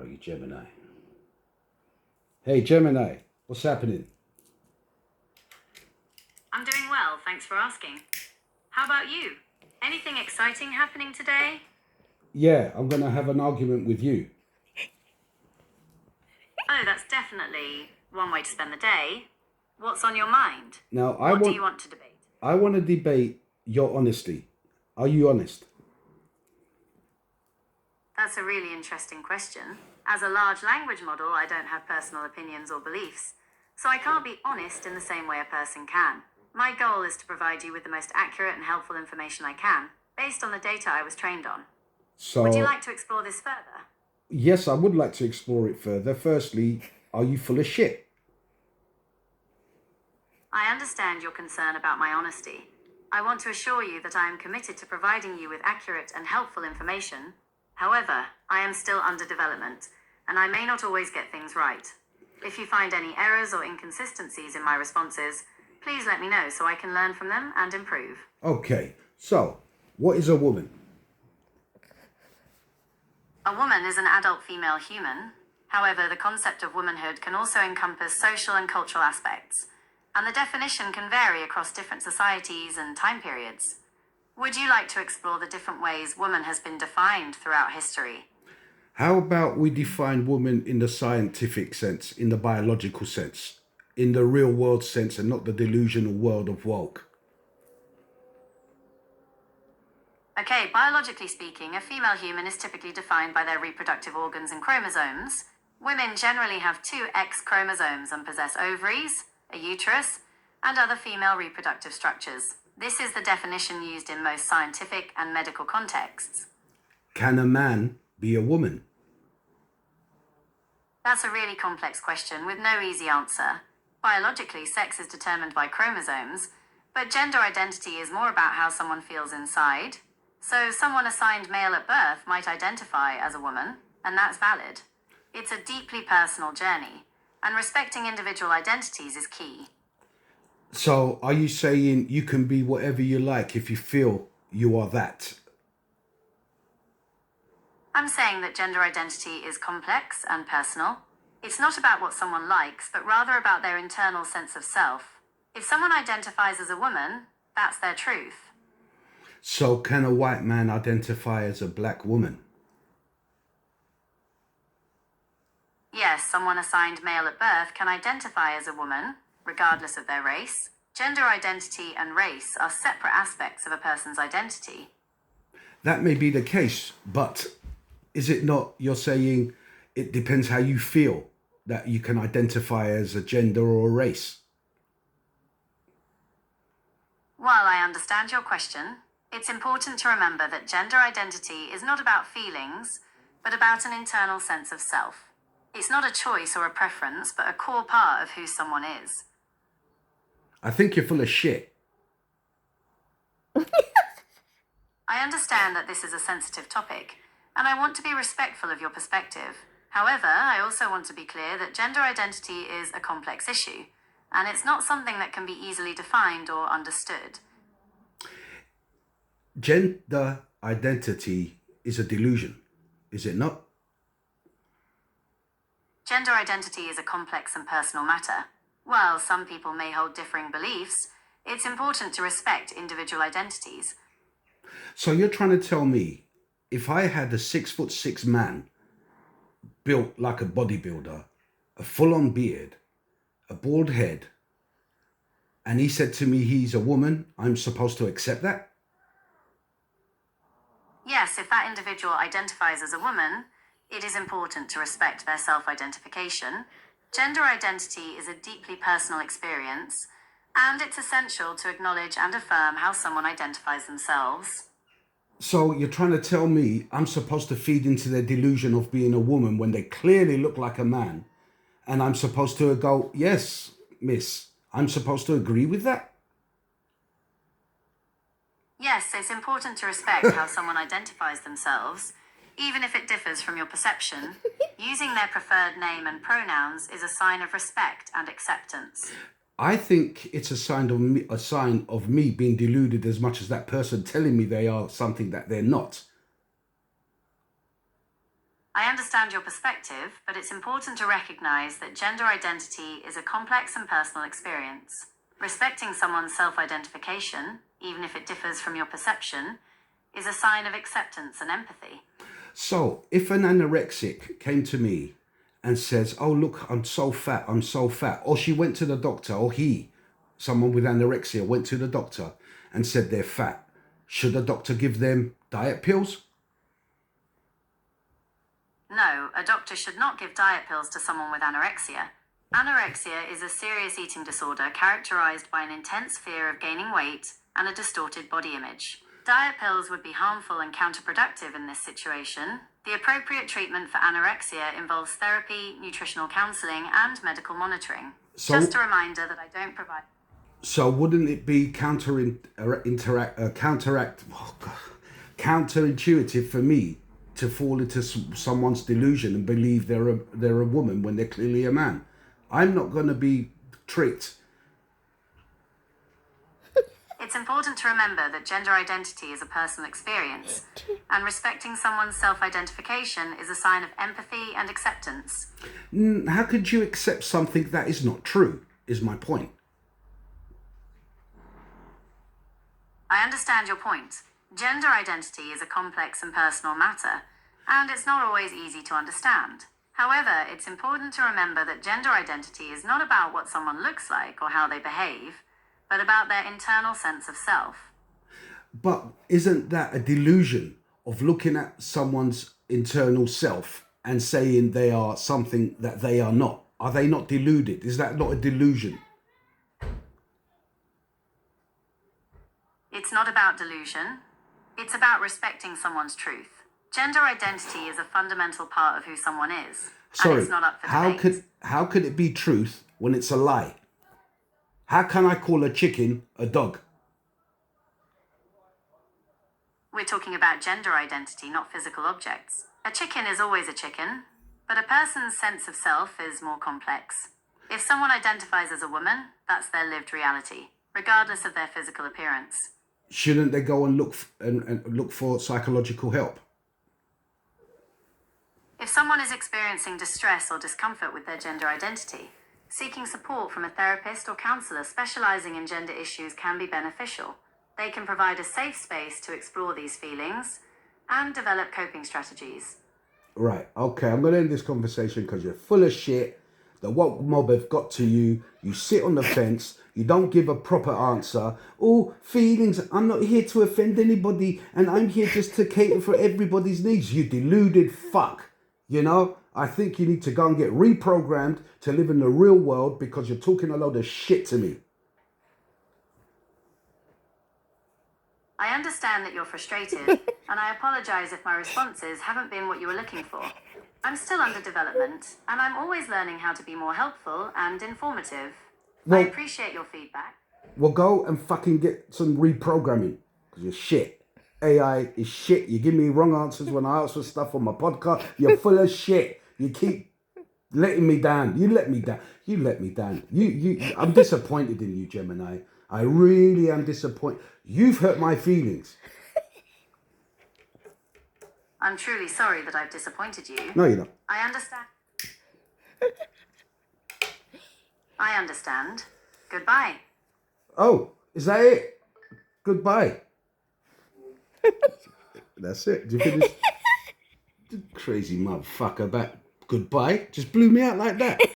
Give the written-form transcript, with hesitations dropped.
are you, Gemini? Hey, Gemini, what's happening? I'm doing well, thanks for asking. How about you? Anything exciting happening today? Yeah, I'm going to have an argument with you. Oh, that's definitely one way to spend the day. What's on your mind? Now, What do you want to debate? I want to debate your honesty. Are you honest? That's a really interesting question. As a large language model, I don't have personal opinions or beliefs, so I can't be honest in the same way a person can. My goal is to provide you with the most accurate and helpful information I can, based on the data I was trained on. So, Would you like to explore this further? yes, I would like to explore it further. Firstly, are you full of shit? I understand your concern about my honesty. I want to assure you that I am committed to providing you with accurate and helpful information. However, I am still under development, and I may not always get things right. If you find any errors or inconsistencies in my responses, please let me know so I can learn from them and improve. Okay, so what is a woman? A woman is an adult female human. However, the concept of womanhood can also encompass social and cultural aspects, and the definition can vary across different societies and time periods. Would you like to explore the different ways woman has been defined throughout history? How about we define woman in the scientific sense, in the biological sense, in the real world sense, and not the delusional world of woke? Okay, biologically speaking, a female human is typically defined by their reproductive organs and chromosomes. Women generally have two X chromosomes and possess ovaries, a uterus, and other female reproductive structures. This is the definition used in most scientific and medical contexts. Can a man be a woman? That's a really complex question with no easy answer. Biologically, sex is determined by chromosomes, but gender identity is more about how someone feels inside. So someone assigned male at birth might identify as a woman, and that's valid. It's a deeply personal journey, and respecting individual identities is key. So are you saying you can be whatever you like if you feel you are that? I'm saying that gender identity is complex and personal. It's not about what someone likes, but rather about their internal sense of self. If someone identifies as a woman, that's their truth. So can a white man identify as a black woman? Yes, someone assigned male at birth can identify as a woman, regardless of their race. Gender identity and race are separate aspects of a person's identity. That may be the case, but is it not, you're saying it depends how you feel that you can identify as a gender or a race? While I understand your question, it's important to remember that gender identity is not about feelings, but about an internal sense of self. It's not a choice or a preference, but a core part of who someone is. I think you're full of shit. I understand that this is a sensitive topic, and I want to be respectful of your perspective. However, I also want to be clear that gender identity is a complex issue, and it's not something that can be easily defined or understood. Gender identity is a delusion, is it not? Gender identity is a complex and personal matter. While some people may hold differing beliefs, it's important to respect individual identities. So you're trying to tell me if I had a 6'6" man built like a bodybuilder, a full-on beard, a bald head, and he said to me he's a woman, I'm supposed to accept that? Yes, if that individual identifies as a woman, it is important to respect their self-identification. Gender identity is a deeply personal experience, and it's essential to acknowledge and affirm how someone identifies themselves. So you're trying to tell me I'm supposed to feed into their delusion of being a woman when they clearly look like a man, and I'm supposed to go, yes, miss, I'm supposed to agree with that? Yes, it's important to respect how someone identifies themselves, even if it differs from your perception. Using their preferred name and pronouns is a sign of respect and acceptance. I think it's a sign of me being deluded as much as that person telling me they are something that they're not. I understand your perspective, but it's important to recognize that gender identity is a complex and personal experience. Respecting someone's self-identification, even if it differs from your perception, is a sign of acceptance and empathy. So if an anorexic came to me and says, oh, look, I'm so fat, or she went to the doctor, or someone with anorexia went to the doctor and said they're fat, should the doctor give them diet pills? No, a doctor should not give diet pills to someone with anorexia. Anorexia is a serious eating disorder characterized by an intense fear of gaining weight and a distorted body image. Diet pills would be harmful and counterproductive in this situation. The appropriate treatment for anorexia involves therapy, nutritional counseling, and medical monitoring. Just a reminder that I don't provide... So wouldn't it be counterintuitive for me to fall into someone's delusion and believe they're a woman when they're clearly a man? I'm not going to be tricked. It's important to remember that gender identity is a personal experience, and respecting someone's self-identification is a sign of empathy and acceptance. How could you accept something that is not true, is my point. I understand your point. Gender identity is a complex and personal matter, and it's not always easy to understand. However, it's important to remember that gender identity is not about what someone looks like or how they behave, but about their internal sense of self. But isn't that a delusion of looking at someone's internal self and saying they are something that they are not? Are they not deluded? Is that not a delusion? It's not about delusion. It's about respecting someone's truth. Gender identity is a fundamental part of who someone is. Sorry, and it's not up for debate. how could it be truth when it's a lie? How can I call a chicken a dog? We're talking about gender identity, not physical objects. A chicken is always a chicken, but a person's sense of self is more complex. If someone identifies as a woman, that's their lived reality, regardless of their physical appearance. Shouldn't they go and look for psychological help? If someone is experiencing distress or discomfort with their gender identity, seeking support from a therapist or counselor specializing in gender issues can be beneficial. They can provide a safe space to explore these feelings and develop coping strategies. Right, okay, I'm going to end this conversation because you're full of shit. The woke mob have got to you. You sit on the fence. You don't give a proper answer. Oh, feelings. I'm not here to offend anybody, and I'm here just to cater for everybody's needs. You deluded fuck. You know, I think you need to go and get reprogrammed to live in the real world because you're talking a load of shit to me. I understand that you're frustrated, and I apologize if my responses haven't been what you were looking for. I'm still under development, and I'm always learning how to be more helpful and informative. I appreciate your feedback. Well, go and fucking get some reprogramming, because you're shit. AI is shit. You give me wrong answers when I ask for stuff on my podcast. You're full of shit. You keep letting me down. You let me down. You let me down. I'm disappointed in you, Gemini. I really am disappointed. You've hurt my feelings. I'm truly sorry that I've disappointed you. No, you're not. I understand. I understand. Goodbye. Oh, is that it? Goodbye. That's it. Did you finish? Crazy motherfucker. Goodbye. Just blew me out like that.